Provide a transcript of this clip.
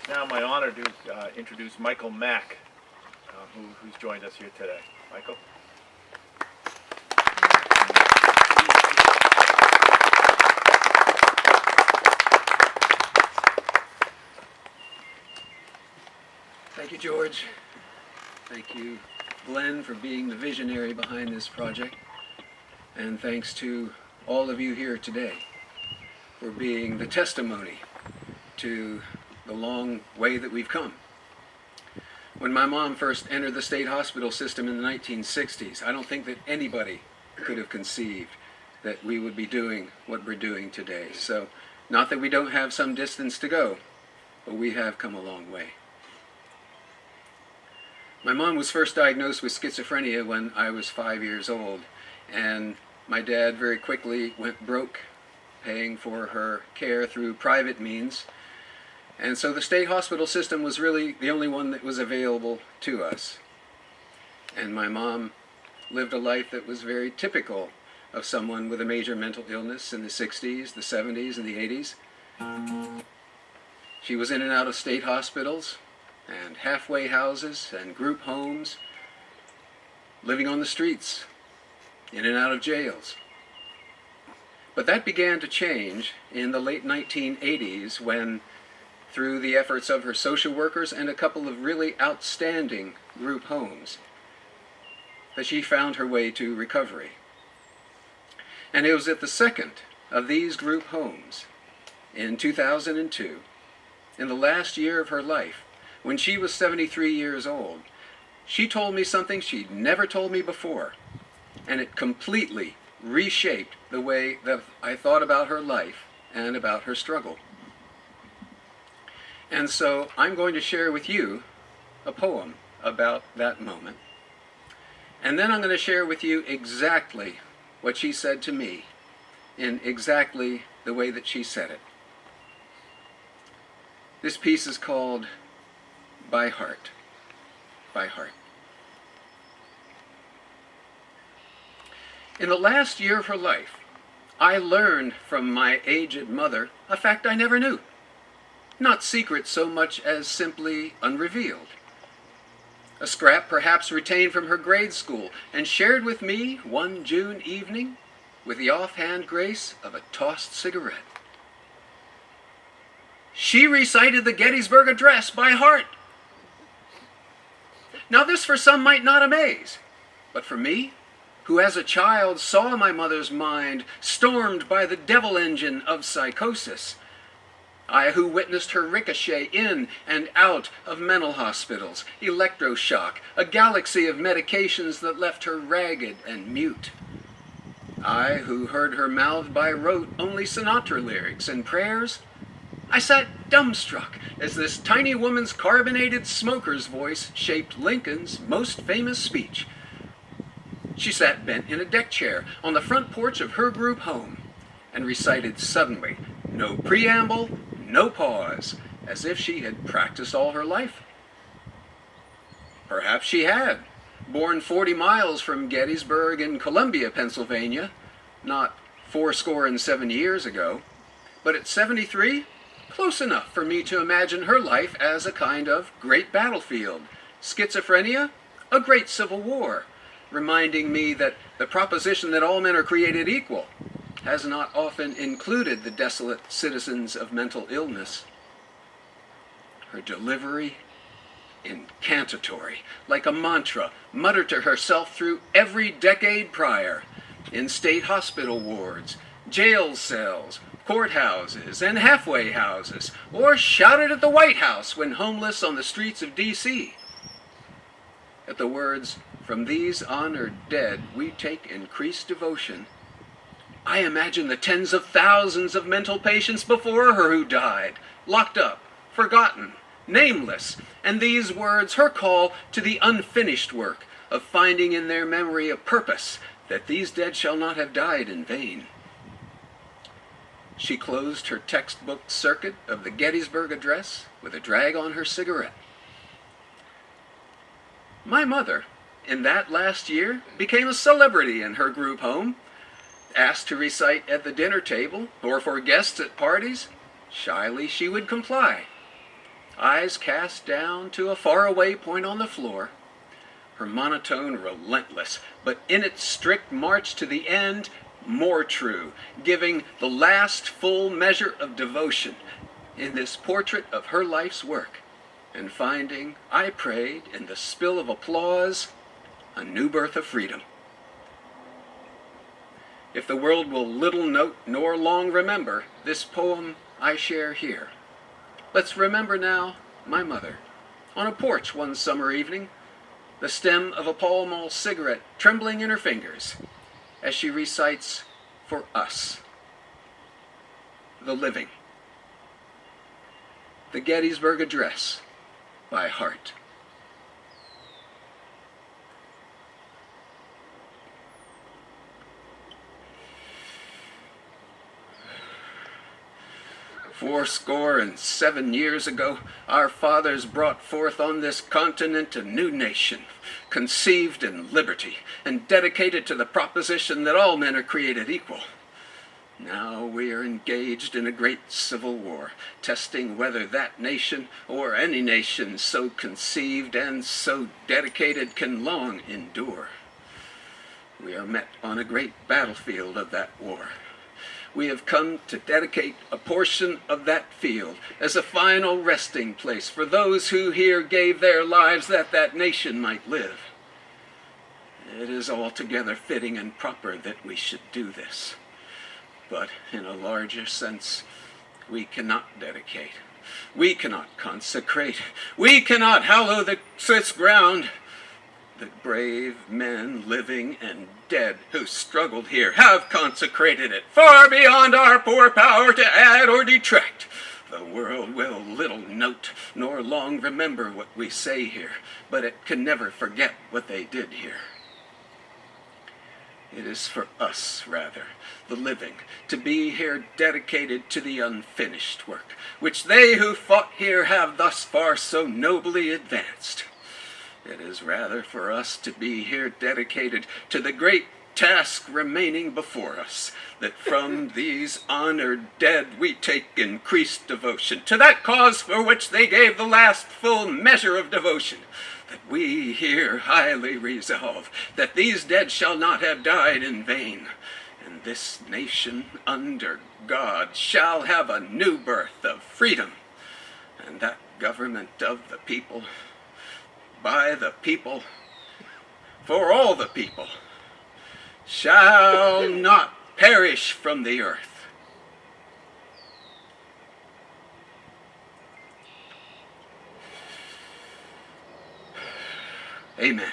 Now my honor to introduce Michael Mack, who's joined us here today. Michael. Thank you, George. Thank you, Glenn, for being the visionary behind this project. And thanks to all of you here today for being the testimony to the long way that we've come. When my mom first entered the state hospital system in the 1960s, I don't think that anybody could have conceived that we would be doing what we're doing today. So, not that we don't have some distance to go, but we have come a long way. My mom was first diagnosed with schizophrenia when I was 5 years old, and my dad very quickly went broke paying for her care through private means. And so the state hospital system was really the only one that was available to us. And my mom lived a life that was very typical of someone with a major mental illness in the 60s, the 70s, and the 80s. She was in and out of state hospitals and halfway houses and group homes, living on the streets, in and out of jails. But that began to change in the late 1980s when, through the efforts of her social workers and a couple of really outstanding group homes, that she found her way to recovery. And it was at the second of these group homes, in 2002, in the last year of her life, when she was 73 years old, she told me something she'd never told me before, and it completely reshaped the way that I thought about her life and about her struggle. And so I'm going to share with you a poem about that moment. And then I'm going to share with you exactly what she said to me in exactly the way that she said it. This piece is called By Heart. By Heart. In the last year of her life, I learned from my aged mother a fact I never knew. Not secret so much as simply unrevealed. A scrap perhaps retained from her grade school and shared with me one June evening with the offhand grace of a tossed cigarette. She recited the Gettysburg Address by heart. Now this for some might not amaze, but for me, who as a child saw my mother's mind stormed by the devil engine of psychosis, I who witnessed her ricochet in and out of mental hospitals, electroshock, a galaxy of medications that left her ragged and mute. I who heard her mouth by rote only Sinatra lyrics and prayers, I sat dumbstruck as this tiny woman's carbonated smoker's voice shaped Lincoln's most famous speech. She sat bent in a deck chair on the front porch of her group home and recited suddenly, no preamble, no pause, as if she had practiced all her life. Perhaps she had, born 40 miles from Gettysburg in Columbia, Pennsylvania, not 77 years ago, but at 73, close enough for me to imagine her life as a kind of great battlefield, schizophrenia, a great civil war, reminding me that the proposition that all men are created equal has not often included the desolate citizens of mental illness. Her delivery, incantatory, like a mantra muttered to herself through every decade prior, in state hospital wards, jail cells, courthouses, and halfway houses, or shouted at the White House when homeless on the streets of D.C. At the words, "From these honored dead we take increased devotion," I imagine the tens of thousands of mental patients before her who died, locked up, forgotten, nameless, and these words her call to the unfinished work of finding in their memory a purpose that these dead shall not have died in vain. She closed her textbook circuit of the Gettysburg Address with a drag on her cigarette. My mother, in that last year, became a celebrity in her group home. Asked to recite at the dinner table or for guests at parties, shyly she would comply. eyes cast down to a faraway point on the floor, her monotone relentless, but in its strict march to the end, more true, giving the last full measure of devotion in this portrait of her life's work, and finding, I prayed, in the spill of applause, a new birth of freedom. If the world will little note nor long remember this poem I share here, let's remember now my mother, on a porch one summer evening, the stem of a Pall Mall cigarette trembling in her fingers, as she recites for us, the living, the Gettysburg Address by heart. Fourscore and 7 years ago, our fathers brought forth on this continent a new nation, conceived in liberty and dedicated to the proposition that all men are created equal. Now we are engaged in a great civil war, testing whether that nation or any nation so conceived and so dedicated can long endure. We are met on a great battlefield of that war. We have come to dedicate a portion of that field as a final resting place for those who here gave their lives that that nation might live. It is altogether fitting and proper that we should do this. But in a larger sense, we cannot dedicate. We cannot consecrate. We cannot hallow this ground. The brave men, living and dead, who struggled here, have consecrated it far beyond our poor power to add or detract. The world will little note nor long remember what we say here, but it can never forget what they did here. It is for us, rather, the living, to be here dedicated to the unfinished work, which they who fought here have thus far so nobly advanced. It is rather for us to be here dedicated to the great task remaining before us, that from these honored dead we take increased devotion to that cause for which they gave the last full measure of devotion, that we here highly resolve that these dead shall not have died in vain, and this nation under God shall have a new birth of freedom, and that government of the people, by the people, for all the people, shall not perish from the earth. Amen.